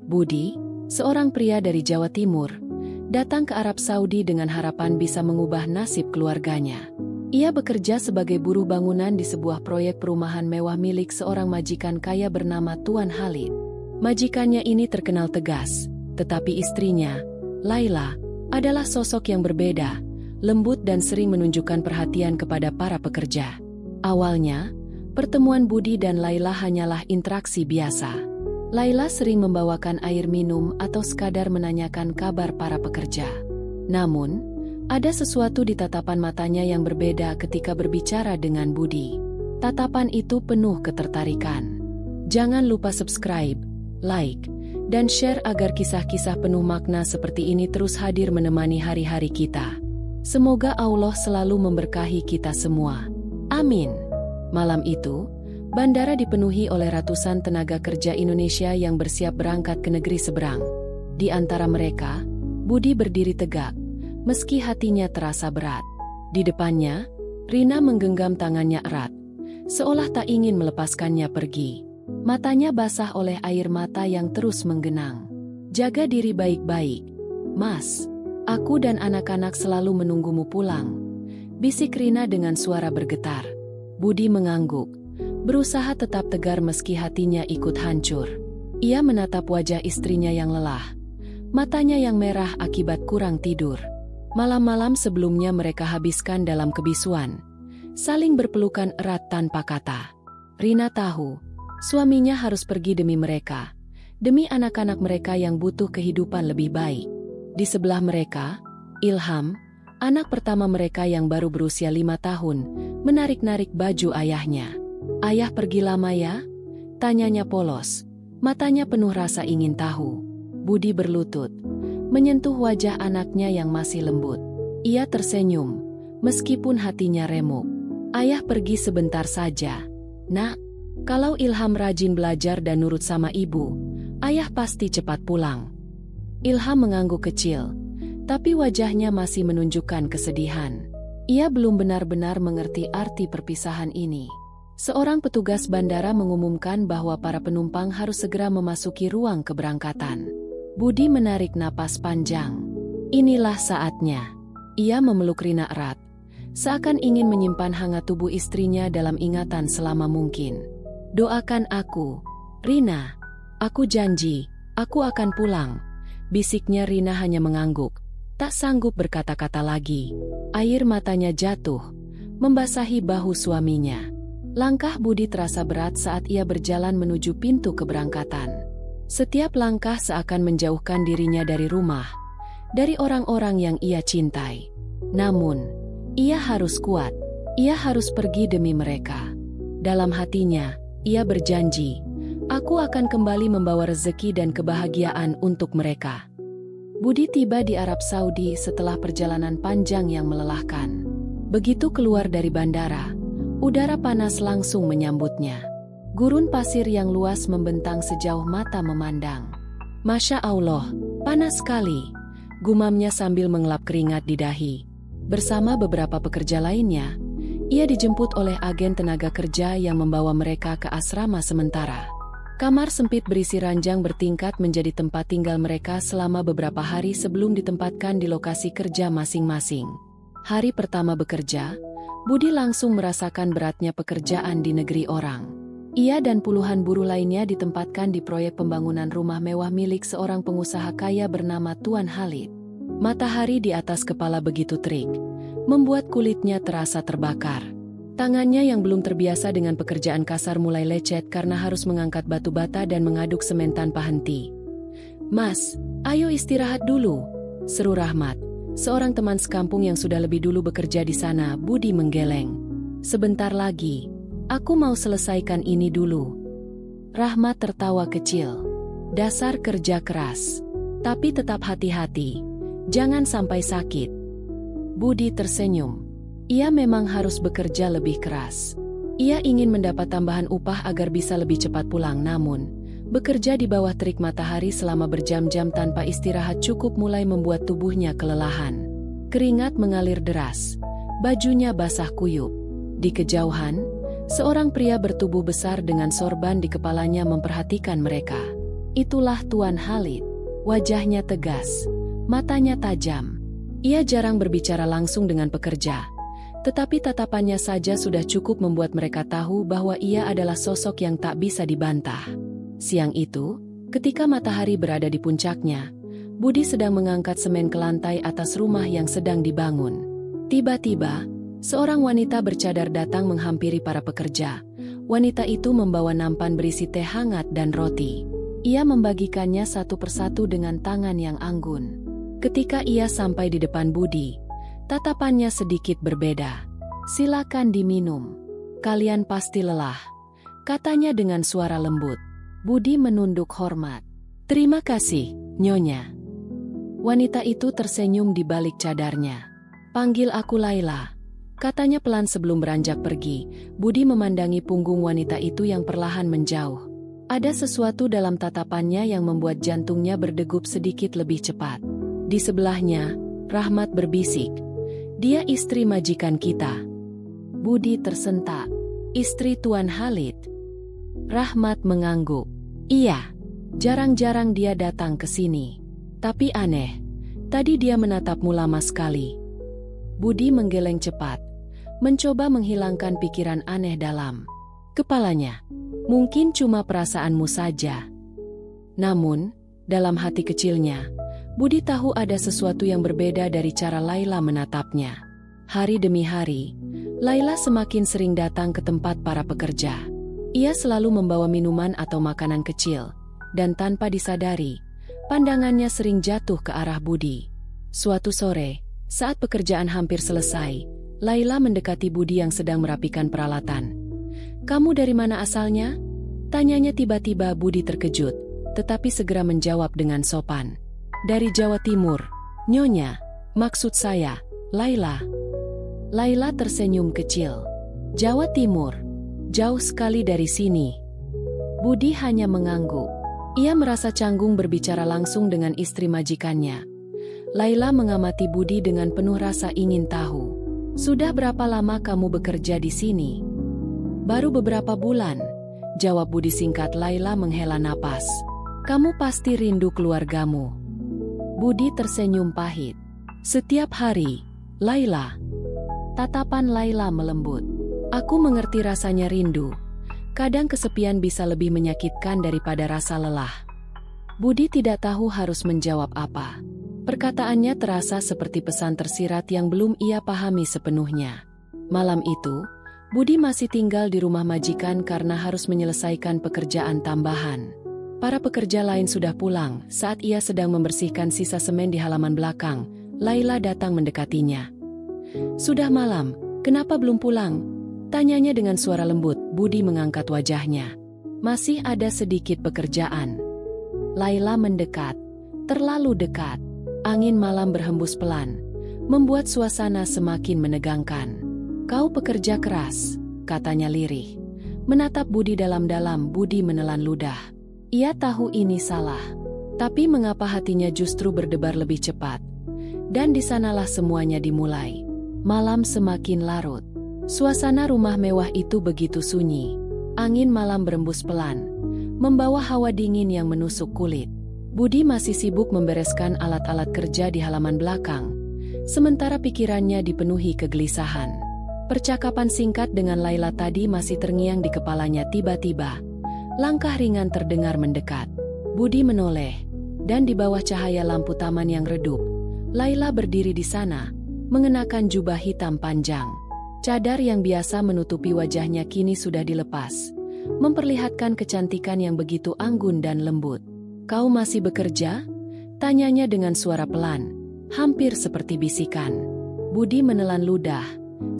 Budi, seorang pria dari Jawa Timur, datang ke Arab Saudi dengan harapan bisa mengubah nasib keluarganya. Ia bekerja sebagai buruh bangunan di sebuah proyek perumahan mewah milik seorang majikan kaya bernama Tuan Khalid. Majikannya ini terkenal tegas, tetapi istrinya, Laila, adalah sosok yang berbeda, lembut dan sering menunjukkan perhatian kepada para pekerja. Awalnya, pertemuan Budi dan Laila hanyalah interaksi biasa. Laila sering membawakan air minum atau sekadar menanyakan kabar para pekerja. Namun, ada sesuatu di tatapan matanya yang berbeda ketika berbicara dengan Budi. Tatapan itu penuh ketertarikan. Jangan lupa subscribe, like, dan share agar kisah-kisah penuh makna seperti ini terus hadir menemani hari-hari kita. Semoga Allah selalu memberkahi kita semua. Amin. Malam itu, bandara dipenuhi oleh ratusan tenaga kerja Indonesia yang bersiap berangkat ke negeri seberang. Di antara mereka, Budi berdiri tegak, meski hatinya terasa berat. Di depannya, Rina menggenggam tangannya erat, seolah tak ingin melepaskannya pergi. Matanya basah oleh air mata yang terus menggenang. "Jaga diri baik-baik, Mas. Aku dan anak-anak selalu menunggumu pulang," bisik Rina dengan suara bergetar. Budi mengangguk, berusaha tetap tegar meski hatinya ikut hancur. Ia menatap wajah istrinya yang lelah, matanya yang merah akibat kurang tidur. Malam-malam sebelumnya mereka habiskan dalam kebisuan, saling berpelukan erat tanpa kata. Rina tahu, suaminya harus pergi demi mereka, demi anak-anak mereka yang butuh kehidupan lebih baik. Di sebelah mereka, Ilham, anak pertama mereka yang baru berusia 5 tahun, menarik-narik baju ayahnya. "Ayah pergi lama ya?" tanyanya polos. Matanya penuh rasa ingin tahu. Budi berlutut, menyentuh wajah anaknya yang masih lembut. Ia tersenyum, meskipun hatinya remuk. "Ayah pergi sebentar saja, Nak. Kalau Ilham rajin belajar dan nurut sama ibu, ayah pasti cepat pulang." Ilham mengangguk kecil, tapi wajahnya masih menunjukkan kesedihan. Ia belum benar-benar mengerti arti perpisahan ini. Seorang petugas bandara mengumumkan bahwa para penumpang harus segera memasuki ruang keberangkatan. Budi menarik napas panjang. Inilah saatnya. Ia memeluk Rina erat, seakan ingin menyimpan hangat tubuh istrinya dalam ingatan selama mungkin. "Doakan aku, Rina. Aku janji, aku akan pulang," bisiknya. Rina hanya mengangguk, tak sanggup berkata-kata lagi. Air matanya jatuh, membasahi bahu suaminya. Langkah Budi terasa berat saat ia berjalan menuju pintu keberangkatan. Setiap langkah seakan menjauhkan dirinya dari rumah, dari orang-orang yang ia cintai. Namun, ia harus kuat. Ia harus pergi demi mereka. Dalam hatinya, ia berjanji, "Aku akan kembali membawa rezeki dan kebahagiaan untuk mereka." Budi tiba di Arab Saudi setelah perjalanan panjang yang melelahkan. Begitu keluar dari bandara, udara panas langsung menyambutnya. Gurun pasir yang luas membentang sejauh mata memandang. "Masya Allah, panas sekali," gumamnya sambil mengelap keringat di dahi. Bersama beberapa pekerja lainnya, ia dijemput oleh agen tenaga kerja yang membawa mereka ke asrama sementara. Kamar sempit berisi ranjang bertingkat menjadi tempat tinggal mereka selama beberapa hari sebelum ditempatkan di lokasi kerja masing-masing. Hari pertama bekerja, Budi langsung merasakan beratnya pekerjaan di negeri orang. Ia dan puluhan buruh lainnya ditempatkan di proyek pembangunan rumah mewah milik seorang pengusaha kaya bernama Tuan Khalid. Matahari di atas kepala begitu terik, membuat kulitnya terasa terbakar. Tangannya yang belum terbiasa dengan pekerjaan kasar mulai lecet karena harus mengangkat batu bata dan mengaduk semen tanpa henti. "Mas, ayo istirahat dulu," seru Rahmat, seorang teman sekampung yang sudah lebih dulu bekerja di sana. Budi menggeleng. "Sebentar lagi, aku mau selesaikan ini dulu." Rahmat tertawa kecil. "Dasar kerja keras. Tapi tetap hati-hati, jangan sampai sakit." Budi tersenyum. Ia memang harus bekerja lebih keras. Ia ingin mendapat tambahan upah agar bisa lebih cepat pulang, namun bekerja di bawah terik matahari selama berjam-jam tanpa istirahat cukup mulai membuat tubuhnya kelelahan. Keringat mengalir deras, bajunya basah kuyup. Di kejauhan, seorang pria bertubuh besar dengan sorban di kepalanya memperhatikan mereka. Itulah Tuan Khalid. Wajahnya tegas, matanya tajam. Ia jarang berbicara langsung dengan pekerja, tetapi tatapannya saja sudah cukup membuat mereka tahu bahwa ia adalah sosok yang tak bisa dibantah. Siang itu, ketika matahari berada di puncaknya, Budi sedang mengangkat semen ke lantai atas rumah yang sedang dibangun. Tiba-tiba, seorang wanita bercadar datang menghampiri para pekerja. Wanita itu membawa nampan berisi teh hangat dan roti. Ia membagikannya satu persatu dengan tangan yang anggun. Ketika ia sampai di depan Budi, tatapannya sedikit berbeda. "Silakan diminum. Kalian pasti lelah," katanya dengan suara lembut. Budi menunduk hormat. "Terima kasih, Nyonya." Wanita itu tersenyum di balik cadarnya. "Panggil aku Laila," katanya pelan sebelum beranjak pergi. Budi memandangi punggung wanita itu yang perlahan menjauh. Ada sesuatu dalam tatapannya yang membuat jantungnya berdegup sedikit lebih cepat. Di sebelahnya, Rahmat berbisik, "Dia istri majikan kita." Budi tersentak. "Istri Tuan Khalid?" Rahmat mengangguk. "Iya, jarang-jarang dia datang ke sini. Tapi aneh, tadi dia menatapmu lama sekali." Budi menggeleng cepat, mencoba menghilangkan pikiran aneh dalam kepalanya. "Mungkin cuma perasaanmu saja." Namun, dalam hati kecilnya, Budi tahu ada sesuatu yang berbeda dari cara Laila menatapnya. Hari demi hari, Laila semakin sering datang ke tempat para pekerja. Ia selalu membawa minuman atau makanan kecil, dan tanpa disadari, pandangannya sering jatuh ke arah Budi. Suatu sore, saat pekerjaan hampir selesai, Laila mendekati Budi yang sedang merapikan peralatan. "Kamu dari mana asalnya?" tanyanya. Tiba-tiba Budi terkejut, tetapi segera menjawab dengan sopan. "Dari Jawa Timur, Nyonya. Maksud saya, Laila." Laila tersenyum kecil. "Jawa Timur? Jauh sekali dari sini." Budi hanya mengangguk. Ia merasa canggung berbicara langsung dengan istri majikannya. Laila mengamati Budi dengan penuh rasa ingin tahu. "Sudah berapa lama kamu bekerja di sini?" "Baru beberapa bulan," jawab Budi singkat. Laila menghela napas. "Kamu pasti rindu keluargamu." Budi tersenyum pahit. "Setiap hari, Laila." Tatapan Laila melembut. "Aku mengerti rasanya rindu. Kadang kesepian bisa lebih menyakitkan daripada rasa lelah." Budi tidak tahu harus menjawab apa. Perkataannya terasa seperti pesan tersirat yang belum ia pahami sepenuhnya. Malam itu, Budi masih tinggal di rumah majikan karena harus menyelesaikan pekerjaan tambahan. Para pekerja lain sudah pulang. Saat ia sedang membersihkan sisa semen di halaman belakang, Laila datang mendekatinya. "Sudah malam, kenapa belum pulang?" tanyanya dengan suara lembut. Budi mengangkat wajahnya. "Masih ada sedikit pekerjaan." Laila mendekat, terlalu dekat. Angin malam berhembus pelan, membuat suasana semakin menegangkan. "Kau pekerja keras," katanya lirih. Menatap Budi dalam-dalam. Budi menelan ludah. Ia tahu ini salah. Tapi mengapa hatinya justru berdebar lebih cepat? Dan di sanalah semuanya dimulai. Malam semakin larut. Suasana rumah mewah itu begitu sunyi. Angin malam berembus pelan, membawa hawa dingin yang menusuk kulit. Budi masih sibuk membereskan alat-alat kerja di halaman belakang, sementara pikirannya dipenuhi kegelisahan. Percakapan singkat dengan Laila tadi masih terngiang di kepalanya. Tiba-tiba, langkah ringan terdengar mendekat. Budi menoleh, dan di bawah cahaya lampu taman yang redup, Laila berdiri di sana, mengenakan jubah hitam panjang. Cadar yang biasa menutupi wajahnya kini sudah dilepas, memperlihatkan kecantikan yang begitu anggun dan lembut. "Kau masih bekerja?" tanyanya dengan suara pelan, hampir seperti bisikan. Budi menelan ludah,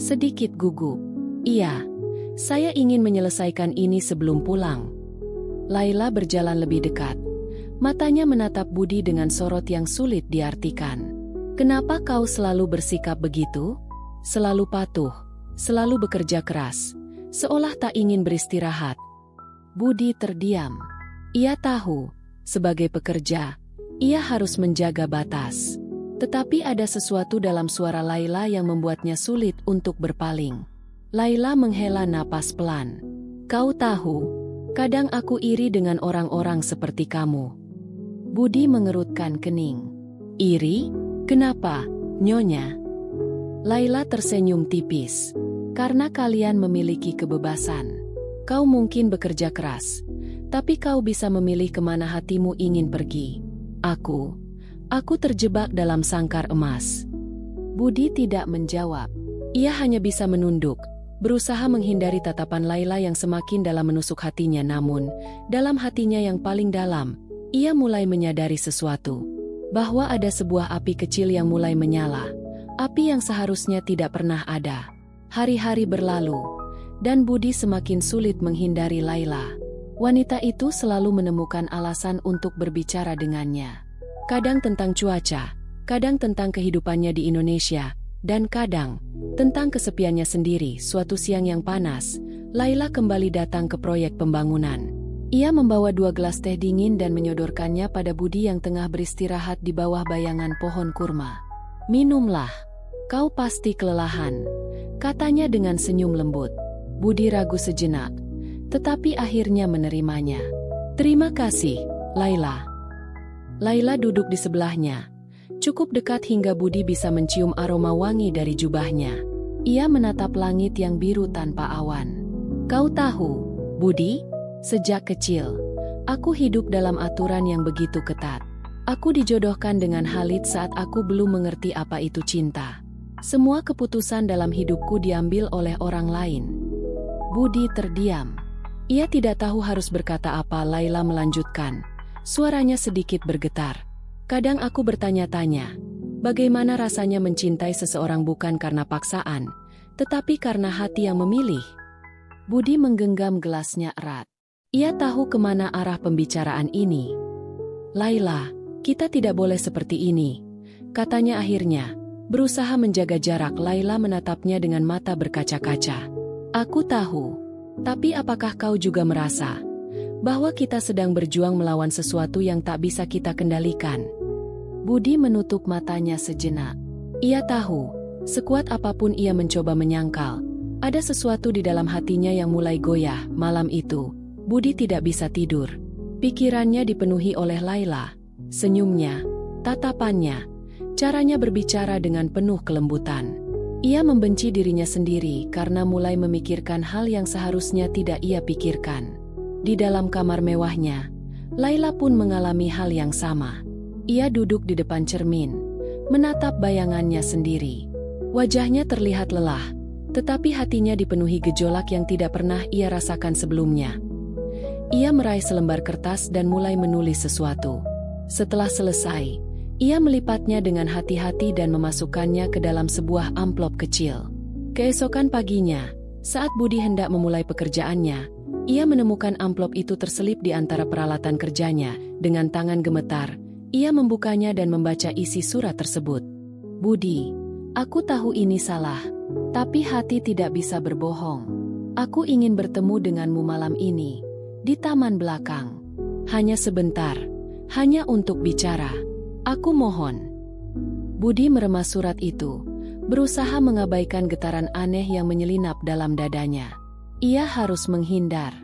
sedikit gugup. "Iya, saya ingin menyelesaikan ini sebelum pulang." Laila berjalan lebih dekat. Matanya menatap Budi dengan sorot yang sulit diartikan. "Kenapa kau selalu bersikap begitu? Selalu patuh, selalu bekerja keras, seolah tak ingin beristirahat." Budi terdiam. Ia tahu, sebagai pekerja, ia harus menjaga batas. Tetapi ada sesuatu dalam suara Laila yang membuatnya sulit untuk berpaling. Laila menghela napas pelan. "Kau tahu, Kadang aku iri dengan orang-orang seperti kamu. Budi mengerutkan kening. Iri? Kenapa, Nyonya? Laila tersenyum tipis. Karena kalian memiliki kebebasan. Kau mungkin bekerja keras, tapi kau bisa memilih kemana hatimu ingin pergi. Aku terjebak dalam sangkar emas. Budi tidak menjawab. Ia hanya bisa menunduk, berusaha menghindari tatapan Laila yang semakin dalam menusuk hatinya. Namun, dalam hatinya yang paling dalam, ia mulai menyadari sesuatu. Bahwa ada sebuah api kecil yang mulai menyala. Api yang seharusnya tidak pernah ada. Hari-hari berlalu, dan Budi semakin sulit menghindari Laila. Wanita itu selalu menemukan alasan untuk berbicara dengannya. Kadang tentang cuaca, kadang tentang kehidupannya di Indonesia, dan kadang tentang kesepiannya sendiri. Suatu siang yang panas, Laila kembali datang ke proyek pembangunan. Ia membawa 2 gelas teh dingin dan menyodorkannya pada Budi yang tengah beristirahat di bawah bayangan pohon kurma. "Minumlah, kau pasti kelelahan," katanya dengan senyum lembut. Budi ragu sejenak, tetapi akhirnya menerimanya. "Terima kasih, Laila." Laila duduk di sebelahnya. Cukup dekat hingga Budi bisa mencium aroma wangi dari jubahnya. Ia menatap langit yang biru tanpa awan. "Kau tahu, Budi, sejak kecil, aku hidup dalam aturan yang begitu ketat. Aku dijodohkan dengan Khalid saat aku belum mengerti apa itu cinta. Semua keputusan dalam hidupku diambil oleh orang lain." Budi terdiam. Ia tidak tahu harus berkata apa. Laila melanjutkan. Suaranya sedikit bergetar. "Kadang aku bertanya-tanya, bagaimana rasanya mencintai seseorang bukan karena paksaan, tetapi karena hati yang memilih." Budi menggenggam gelasnya erat. Ia tahu kemana arah pembicaraan ini. "Laila, kita tidak boleh seperti ini," katanya akhirnya. Berusaha menjaga jarak, Laila menatapnya dengan mata berkaca-kaca. "Aku tahu, tapi apakah kau juga merasa bahwa kita sedang berjuang melawan sesuatu yang tak bisa kita kendalikan?" Budi menutup matanya sejenak. Ia tahu, sekuat apapun ia mencoba menyangkal, ada sesuatu di dalam hatinya yang mulai goyah. Malam itu, Budi tidak bisa tidur. Pikirannya dipenuhi oleh Laila. Senyumnya, tatapannya, caranya berbicara dengan penuh kelembutan. Ia membenci dirinya sendiri karena mulai memikirkan hal yang seharusnya tidak ia pikirkan. Di dalam kamar mewahnya, Laila pun mengalami hal yang sama. Ia duduk di depan cermin, menatap bayangannya sendiri. Wajahnya terlihat lelah, tetapi hatinya dipenuhi gejolak yang tidak pernah ia rasakan sebelumnya. Ia meraih selembar kertas dan mulai menulis sesuatu. Setelah selesai, ia melipatnya dengan hati-hati dan memasukkannya ke dalam sebuah amplop kecil. Keesokan paginya, saat Budi hendak memulai pekerjaannya, ia menemukan amplop itu terselip di antara peralatan kerjanya. Dengan tangan gemetar, ia membukanya dan membaca isi surat tersebut. "Budi, aku tahu ini salah, tapi hati tidak bisa berbohong. Aku ingin bertemu denganmu malam ini, di taman belakang. Hanya sebentar, hanya untuk bicara. Aku mohon." Budi meremas surat itu, berusaha mengabaikan getaran aneh yang menyelinap dalam dadanya. Ia harus menghindar.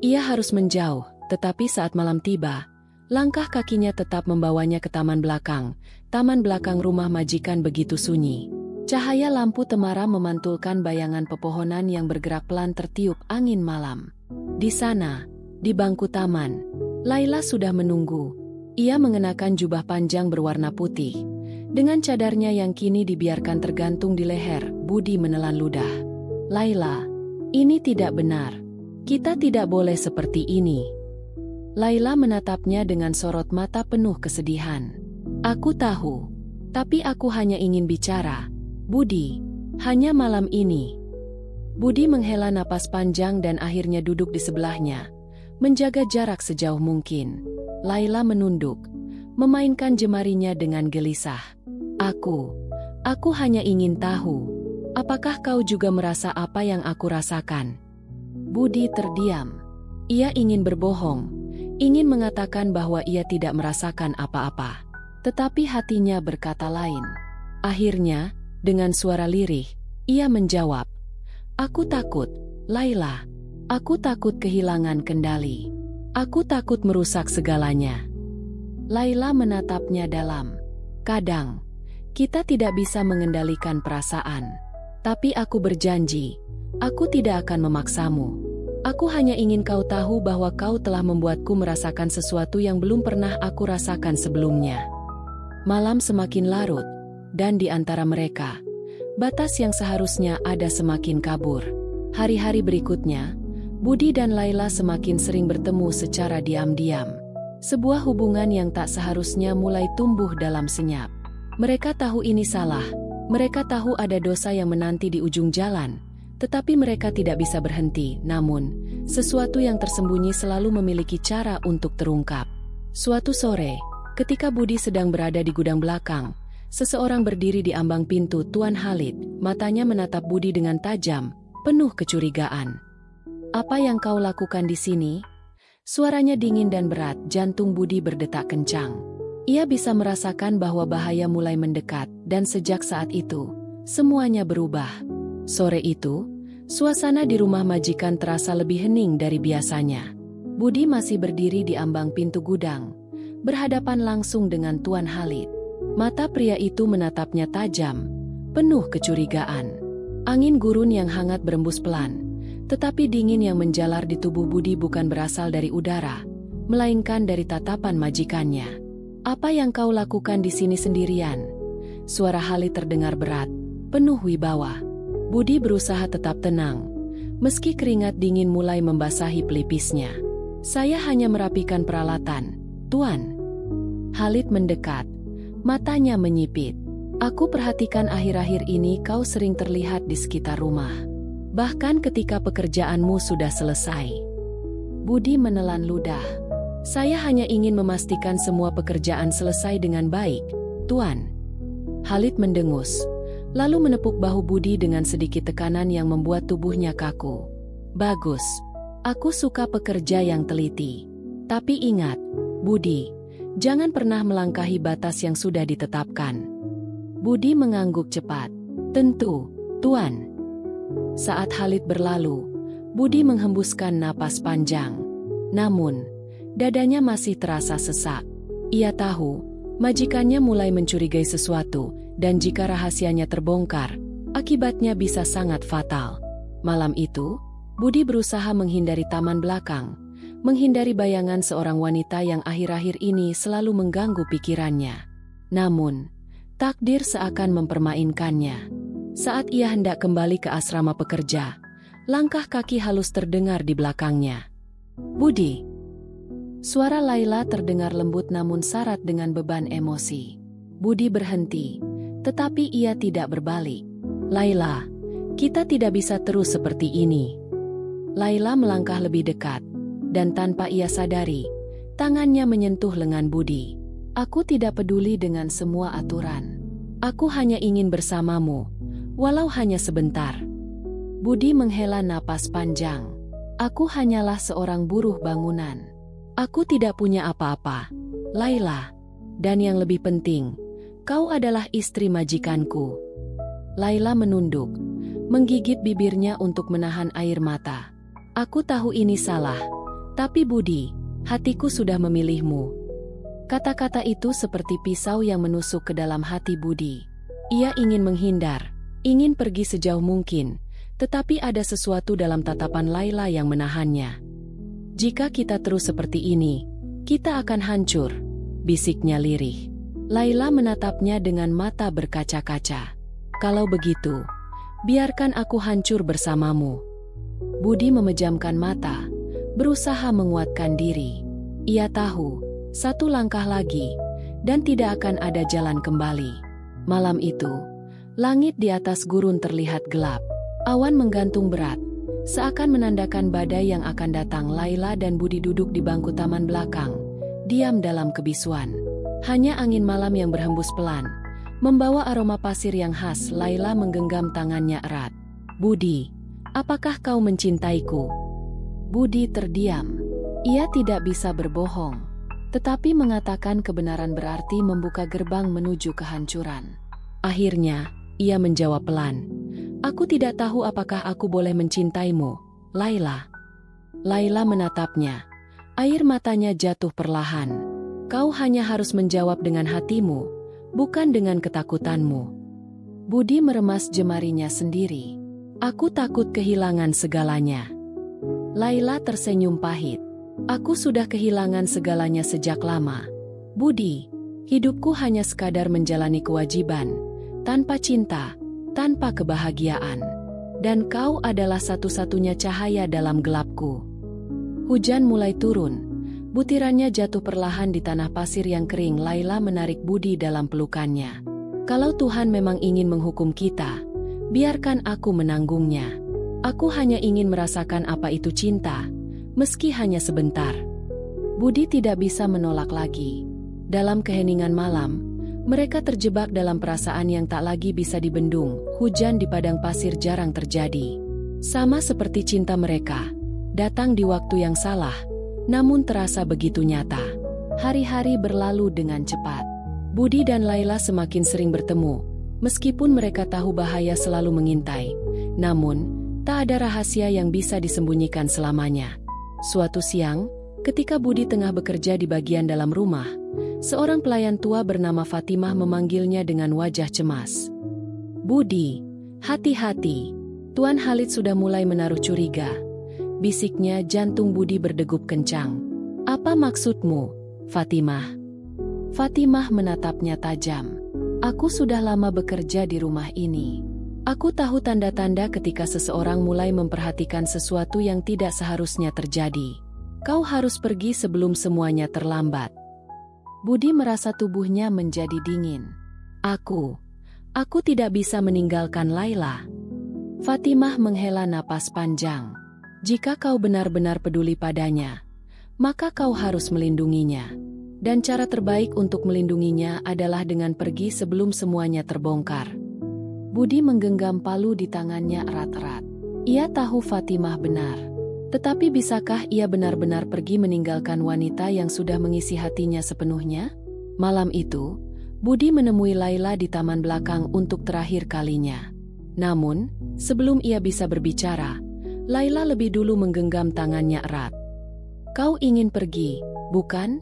Ia harus menjauh, tetapi saat malam tiba, langkah kakinya tetap membawanya ke taman belakang. Taman belakang rumah majikan begitu sunyi. Cahaya lampu temaram memantulkan bayangan pepohonan yang bergerak pelan tertiup angin malam. Di sana, di bangku taman, Laila sudah menunggu. Ia mengenakan jubah panjang berwarna putih. Dengan cadarnya yang kini dibiarkan tergantung di leher, Budi menelan ludah. "Laila, ini tidak benar. Kita tidak boleh seperti ini." Laila menatapnya dengan sorot mata penuh kesedihan. "Aku tahu, tapi aku hanya ingin bicara, Budi, hanya malam ini." Budi menghela napas panjang dan akhirnya duduk di sebelahnya, menjaga jarak sejauh mungkin. Laila menunduk, memainkan jemarinya dengan gelisah. Aku hanya ingin tahu, apakah kau juga merasa apa yang aku rasakan?" Budi terdiam. Ia ingin berbohong, ingin mengatakan bahwa ia tidak merasakan apa-apa. Tetapi hatinya berkata lain. Akhirnya, dengan suara lirih, ia menjawab, "Aku takut, Laila. Aku takut kehilangan kendali. Aku takut merusak segalanya. Laila menatapnya dalam. Kadang, kita tidak bisa mengendalikan perasaan. Tapi aku berjanji, aku tidak akan memaksamu. Aku hanya ingin kau tahu bahwa kau telah membuatku merasakan sesuatu yang belum pernah aku rasakan sebelumnya. Malam semakin larut, dan di antara mereka, batas yang seharusnya ada semakin kabur. Hari-hari berikutnya, Budi dan Laila semakin sering bertemu secara diam-diam. Sebuah hubungan yang tak seharusnya mulai tumbuh dalam senyap. Mereka tahu ini salah, mereka tahu ada dosa yang menanti di ujung jalan, tetapi mereka tidak bisa berhenti. Namun, sesuatu yang tersembunyi selalu memiliki cara untuk terungkap. Suatu sore, ketika Budi sedang berada di gudang belakang, seseorang berdiri di ambang pintu. Tuan Khalid, matanya menatap Budi dengan tajam, penuh kecurigaan. Apa yang kau lakukan di sini? Suaranya dingin dan berat, jantung Budi berdetak kencang. Ia bisa merasakan bahwa bahaya mulai mendekat, dan sejak saat itu, semuanya berubah. Sore itu, suasana di rumah majikan terasa lebih hening dari biasanya. Budi masih berdiri di ambang pintu gudang, berhadapan langsung dengan Tuan Khalid. Mata pria itu menatapnya tajam, penuh kecurigaan. Angin gurun yang hangat berembus pelan. Tetapi dingin yang menjalar di tubuh Budi bukan berasal dari udara, melainkan dari tatapan majikannya. Apa yang kau lakukan di sini sendirian? Suara Khalid terdengar berat, penuh wibawa. Budi berusaha tetap tenang, meski keringat dingin mulai membasahi pelipisnya. Saya hanya merapikan peralatan, Tuan. Khalid mendekat, matanya menyipit. Aku perhatikan akhir-akhir ini kau sering terlihat di sekitar rumah. Bahkan ketika pekerjaanmu sudah selesai. Budi menelan ludah. Saya hanya ingin memastikan semua pekerjaan selesai dengan baik, Tuan. Khalid mendengus, lalu menepuk bahu Budi dengan sedikit tekanan yang membuat tubuhnya kaku. Bagus. Aku suka pekerja yang teliti. Tapi ingat, Budi, jangan pernah melangkahi batas yang sudah ditetapkan. Budi mengangguk cepat. Tentu, Tuan. Saat Khalid berlalu, Budi menghembuskan napas panjang. Namun, dadanya masih terasa sesak. Ia tahu, majikannya mulai mencurigai sesuatu, dan jika rahasianya terbongkar, akibatnya bisa sangat fatal. Malam itu, Budi berusaha menghindari taman belakang, menghindari bayangan seorang wanita yang akhir-akhir ini selalu mengganggu pikirannya. Namun, takdir seakan mempermainkannya. Saat ia hendak kembali ke asrama pekerja, langkah kaki halus terdengar di belakangnya. Budi. Suara Laila terdengar lembut namun syarat dengan beban emosi. Budi berhenti, tetapi ia tidak berbalik. Laila, kita tidak bisa terus seperti ini. Laila melangkah lebih dekat, dan tanpa ia sadari, tangannya menyentuh lengan Budi. Aku tidak peduli dengan semua aturan. Aku hanya ingin bersamamu. Walau hanya sebentar. Budi menghela napas panjang. Aku hanyalah seorang buruh bangunan. Aku tidak punya apa-apa, Laila. Dan yang lebih penting, kau adalah istri majikanku. Laila menunduk, menggigit bibirnya untuk menahan air mata. Aku tahu ini salah, tapi Budi, hatiku sudah memilihmu. Kata-kata itu seperti pisau yang menusuk ke dalam hati Budi. Ia ingin menghindar, ingin pergi sejauh mungkin, tetapi ada sesuatu dalam tatapan Laila yang menahannya. Jika kita terus seperti ini, kita akan hancur, bisiknya lirih. Laila menatapnya dengan mata berkaca-kaca. Kalau begitu, biarkan aku hancur bersamamu. Budi memejamkan mata, berusaha menguatkan diri. Ia tahu, satu langkah lagi, dan tidak akan ada jalan kembali. Malam itu, langit di atas gurun terlihat gelap. Awan menggantung berat, seakan menandakan badai yang akan datang. Laila dan Budi duduk di bangku taman belakang, diam dalam kebisuan. Hanya angin malam yang berhembus pelan, membawa aroma pasir yang khas. Laila menggenggam tangannya erat. Budi, apakah kau mencintaiku? Budi terdiam. Ia tidak bisa berbohong. Tetapi mengatakan kebenaran berarti membuka gerbang menuju kehancuran. Akhirnya, ia menjawab pelan. Aku tidak tahu apakah aku boleh mencintaimu, Laila. Laila menatapnya. Air matanya jatuh perlahan. Kau hanya harus menjawab dengan hatimu, bukan dengan ketakutanmu. Budi meremas jemarinya sendiri. Aku takut kehilangan segalanya. Laila tersenyum pahit. Aku sudah kehilangan segalanya sejak lama. Budi, hidupku hanya sekadar menjalani kewajiban, tanpa cinta, tanpa kebahagiaan. Dan kau adalah satu-satunya cahaya dalam gelapku. Hujan mulai turun. Butirannya jatuh perlahan di tanah pasir yang kering. Laila menarik Budi dalam pelukannya. Kalau Tuhan memang ingin menghukum kita, biarkan aku menanggungnya. Aku hanya ingin merasakan apa itu cinta, meski hanya sebentar. Budi tidak bisa menolak lagi. Dalam keheningan malam, mereka terjebak dalam perasaan yang tak lagi bisa dibendung. Hujan di padang pasir jarang terjadi. Sama seperti cinta mereka, datang di waktu yang salah, namun terasa begitu nyata. Hari-hari berlalu dengan cepat. Budi dan Laila semakin sering bertemu, meskipun mereka tahu bahaya selalu mengintai. Namun, tak ada rahasia yang bisa disembunyikan selamanya. Suatu siang, ketika Budi tengah bekerja di bagian dalam rumah, seorang pelayan tua bernama Fatimah memanggilnya dengan wajah cemas. Budi, hati-hati, Tuan Khalid sudah mulai menaruh curiga. Bisiknya. Jantung Budi berdegup kencang. Apa maksudmu, Fatimah? Fatimah menatapnya tajam. Aku sudah lama bekerja di rumah ini. Aku tahu tanda-tanda ketika seseorang mulai memperhatikan sesuatu yang tidak seharusnya terjadi. Kau harus pergi sebelum semuanya terlambat. Budi merasa tubuhnya menjadi dingin. Aku tidak bisa meninggalkan Laila. Fatimah menghela napas panjang. Jika kau benar-benar peduli padanya, maka kau harus melindunginya. Dan cara terbaik untuk melindunginya adalah dengan pergi sebelum semuanya terbongkar. Budi menggenggam palu di tangannya erat-erat. Ia tahu Fatimah benar. Tetapi bisakah ia benar-benar pergi meninggalkan wanita yang sudah mengisi hatinya sepenuhnya? Malam itu, Budi menemui Laila di taman belakang untuk terakhir kalinya. Namun, sebelum ia bisa berbicara, Laila lebih dulu menggenggam tangannya erat. Kau ingin pergi, bukan?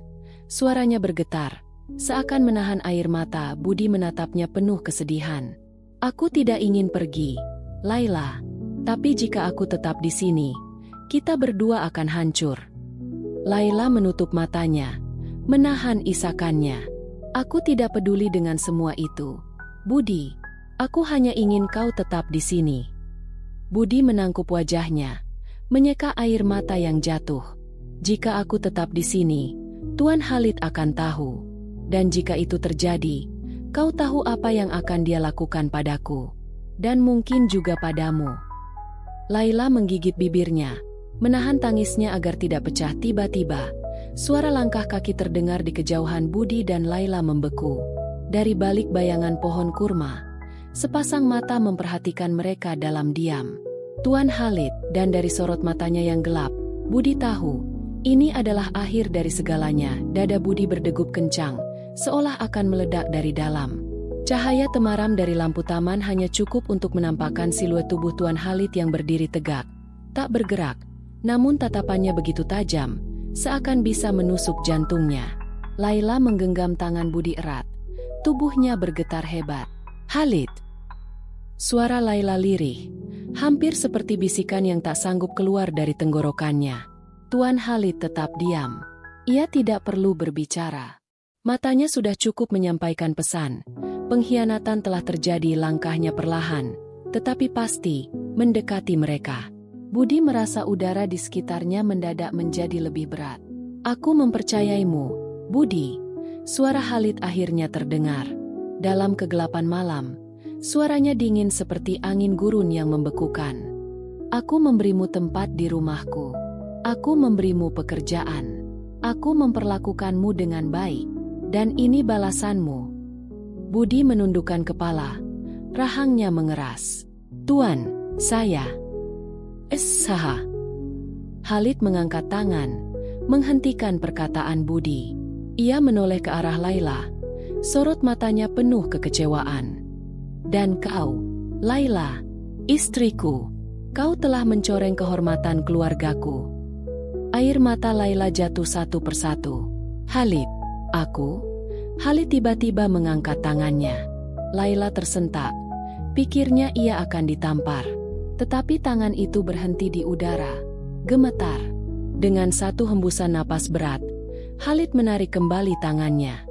Suaranya bergetar, seakan menahan air mata. Budi menatapnya penuh kesedihan. Aku tidak ingin pergi, Laila. Tapi jika aku tetap di sini, kita berdua akan hancur. Laila menutup matanya, menahan isakannya. Aku tidak peduli dengan semua itu. Budi, aku hanya ingin kau tetap di sini. Budi menangkup wajahnya, menyeka air mata yang jatuh. Jika aku tetap di sini, Tuan Khalid akan tahu. Dan jika itu terjadi, kau tahu apa yang akan dia lakukan padaku. Dan mungkin juga padamu. Laila menggigit bibirnya, menahan tangisnya agar tidak pecah. Tiba-tiba, suara langkah kaki terdengar di kejauhan. Budi dan Laila membeku. Dari balik bayangan pohon kurma, sepasang mata memperhatikan mereka dalam diam. Tuan Khalid, dan dari sorot matanya yang gelap, Budi tahu, ini adalah akhir dari segalanya. Dada Budi berdegup kencang, seolah akan meledak dari dalam. Cahaya temaram dari lampu taman hanya cukup untuk menampakkan siluet tubuh Tuan Khalid yang berdiri tegak, tak bergerak, namun tatapannya begitu tajam, seakan bisa menusuk jantungnya. Laila menggenggam tangan Budi erat, tubuhnya bergetar hebat. Khalid! Suara Laila lirih, hampir seperti bisikan yang tak sanggup keluar dari tenggorokannya. Tuan Khalid tetap diam. Ia tidak perlu berbicara. Matanya sudah cukup menyampaikan pesan. Pengkhianatan telah terjadi. Langkahnya perlahan, tetapi pasti, mendekati mereka. Budi merasa udara di sekitarnya mendadak menjadi lebih berat. Aku mempercayaimu, Budi. Suara Khalid akhirnya terdengar. Dalam kegelapan malam, suaranya dingin seperti angin gurun yang membekukan. Aku memberimu tempat di rumahku. Aku memberimu pekerjaan. Aku memperlakukanmu dengan baik. Dan ini balasanmu. Budi menundukkan kepala. Rahangnya mengeras. Tuan, saya. Saha. Khalid mengangkat tangan, menghentikan perkataan Budi. Ia menoleh ke arah Laila. Sorot matanya penuh kekecewaan. Dan kau, Laila, istriku, kau telah mencoreng kehormatan keluargaku. Air mata Laila jatuh satu persatu. Khalid, aku? Khalid tiba-tiba mengangkat tangannya. Laila tersentak. Pikirnya ia akan ditampar. Tetapi tangan itu berhenti di udara. Gemetar. Dengan satu hembusan napas berat, Khalid menarik kembali tangannya.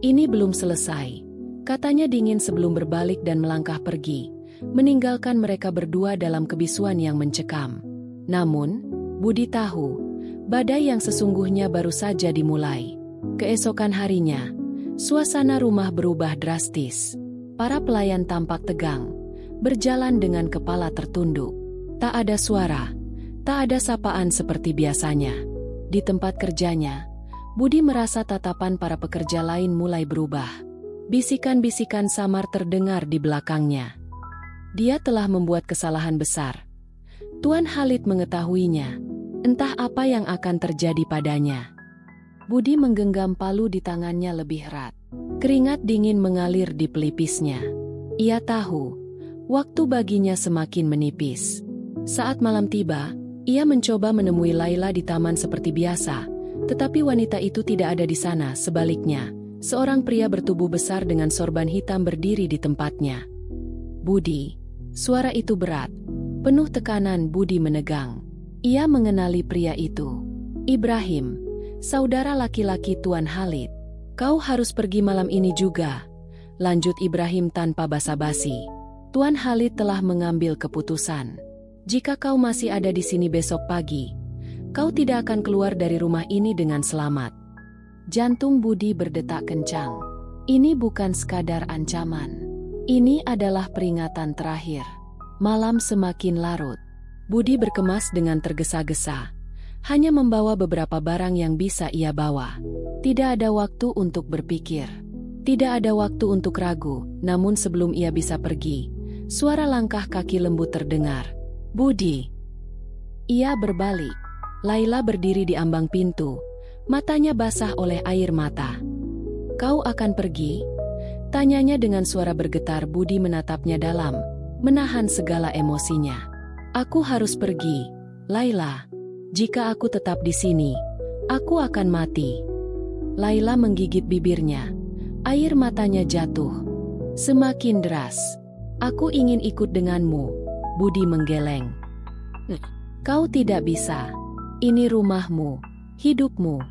Ini belum selesai, katanya dingin sebelum berbalik dan melangkah pergi, meninggalkan mereka berdua dalam kebisuan yang mencekam. Namun, Budi tahu, badai yang sesungguhnya baru saja dimulai. Keesokan harinya, suasana rumah berubah drastis. Para pelayan tampak tegang, berjalan dengan kepala tertunduk. Tak ada suara, tak ada sapaan seperti biasanya. Di tempat kerjanya, Budi merasa tatapan para pekerja lain mulai berubah. Bisikan-bisikan samar terdengar di belakangnya. Dia telah membuat kesalahan besar. Tuan Khalid mengetahuinya. Entah apa yang akan terjadi padanya. Budi menggenggam palu di tangannya lebih erat. Keringat dingin mengalir di pelipisnya. Ia tahu, waktu baginya semakin menipis. Saat malam tiba, ia mencoba menemui Laila di taman seperti biasa, tetapi wanita itu tidak ada di sana. Sebaliknya, seorang pria bertubuh besar dengan sorban hitam berdiri di tempatnya. Budi. Suara itu berat. Penuh tekanan. Budi menegang. Ia mengenali pria itu. Ibrahim, saudara laki-laki Tuan Khalid. Kau harus pergi malam ini juga, lanjut Ibrahim tanpa basa-basi. Tuan Khalid telah mengambil keputusan. Jika kau masih ada di sini besok pagi, kau tidak akan keluar dari rumah ini dengan selamat. Jantung Budi berdetak kencang. Ini bukan sekadar ancaman. Ini adalah peringatan terakhir. Malam semakin larut. Budi berkemas dengan tergesa-gesa. Hanya membawa beberapa barang yang bisa ia bawa. Tidak ada waktu untuk berpikir. Tidak ada waktu untuk ragu. Namun sebelum ia bisa pergi, suara langkah kaki lembut terdengar. Budi. Ia berbalik. Laila berdiri di ambang pintu. Matanya basah oleh air mata. Kau akan pergi? Tanyanya dengan suara bergetar. Budi menatapnya dalam, menahan segala emosinya. Aku harus pergi, Laila. Jika aku tetap di sini, aku akan mati. Laila menggigit bibirnya. Air matanya jatuh. Semakin deras. Aku ingin ikut denganmu. Budi menggeleng. Kau tidak bisa. Ini rumahmu, hidupmu.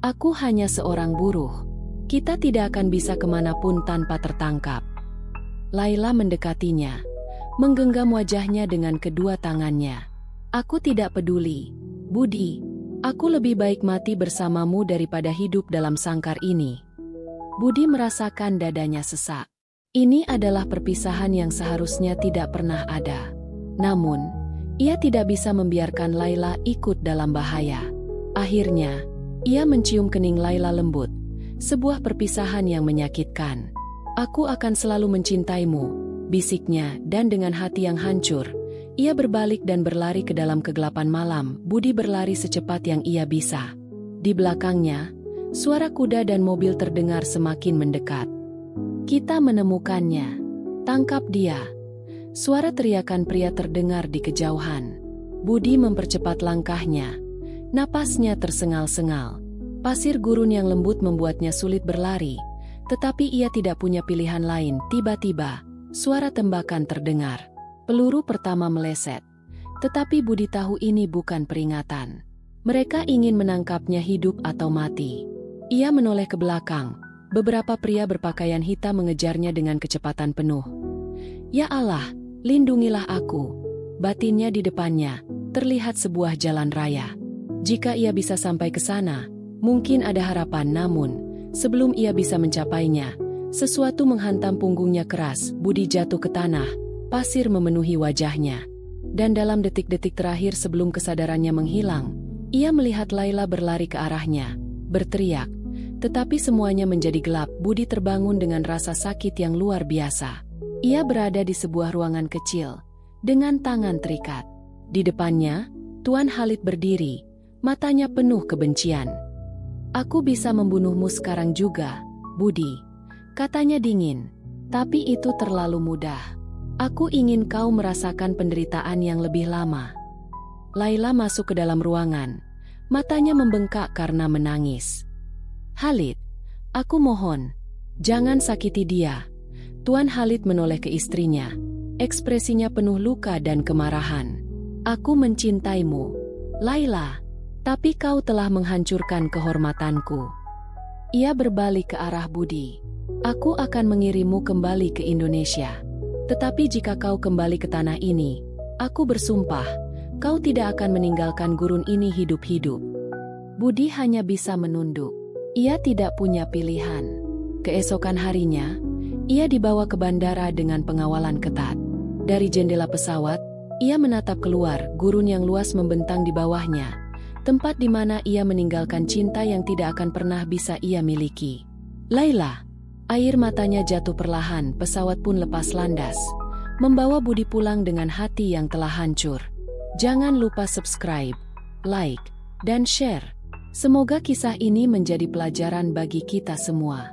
Aku hanya seorang buruh. Kita tidak akan bisa kemanapun tanpa tertangkap. Laila mendekatinya, menggenggam wajahnya dengan kedua tangannya. Aku tidak peduli, Budi. Aku lebih baik mati bersamamu daripada hidup dalam sangkar ini. Budi merasakan dadanya sesak. Ini adalah perpisahan yang seharusnya tidak pernah ada. Namun, ia tidak bisa membiarkan Laila ikut dalam bahaya. Akhirnya, ia mencium kening Laila lembut. Sebuah perpisahan yang menyakitkan. Aku akan selalu mencintaimu, bisiknya, dan dengan hati yang hancur, ia berbalik dan berlari ke dalam kegelapan malam. Budi berlari secepat yang ia bisa. Di belakangnya, suara kuda dan mobil terdengar semakin mendekat. Kita menemukannya. Tangkap dia. Suara teriakan pria terdengar di kejauhan. Budi mempercepat langkahnya. Napasnya tersengal-sengal. Pasir gurun yang lembut membuatnya sulit berlari, tetapi ia tidak punya pilihan lain. Tiba-tiba, suara tembakan terdengar. Peluru pertama meleset. Tetapi Budi tahu ini bukan peringatan. Mereka ingin menangkapnya hidup atau mati. Ia menoleh ke belakang. Beberapa pria berpakaian hitam mengejarnya dengan kecepatan penuh. Ya Allah, lindungilah aku. Batinnya di depannya, terlihat sebuah jalan raya. Jika ia bisa sampai ke sana, mungkin ada harapan. Namun, sebelum ia bisa mencapainya, sesuatu menghantam punggungnya keras. Budi jatuh ke tanah. Pasir memenuhi wajahnya. Dan dalam detik-detik terakhir sebelum kesadarannya menghilang, ia melihat Laila berlari ke arahnya, berteriak. Tetapi semuanya menjadi gelap. Budi terbangun dengan rasa sakit yang luar biasa. Ia berada di sebuah ruangan kecil, dengan tangan terikat. Di depannya, Tuan Khalid berdiri, matanya penuh kebencian. Aku bisa membunuhmu sekarang juga, Budi, katanya dingin. Tapi itu terlalu mudah. Aku ingin kau merasakan penderitaan yang lebih lama. Laila masuk ke dalam ruangan. Matanya membengkak karena menangis. "Khalid, aku mohon, jangan sakiti dia." Tuan Khalid menoleh ke istrinya. Ekspresinya penuh luka dan kemarahan. "Aku mencintaimu, Laila. Tapi kau telah menghancurkan kehormatanku." Ia berbalik ke arah Budi. "Aku akan mengirimmu kembali ke Indonesia. Tetapi jika kau kembali ke tanah ini, aku bersumpah, kau tidak akan meninggalkan gurun ini hidup-hidup." Budi hanya bisa menunduk. Ia tidak punya pilihan. Keesokan harinya, ia dibawa ke bandara dengan pengawalan ketat. Dari jendela pesawat, ia menatap keluar, gurun yang luas membentang di bawahnya. Tempat di mana ia meninggalkan cinta yang tidak akan pernah bisa ia miliki. "Laila." Air matanya jatuh perlahan, pesawat pun lepas landas, membawa Budi pulang dengan hati yang telah hancur. Jangan lupa subscribe, like, dan share. Semoga kisah ini menjadi pelajaran bagi kita semua.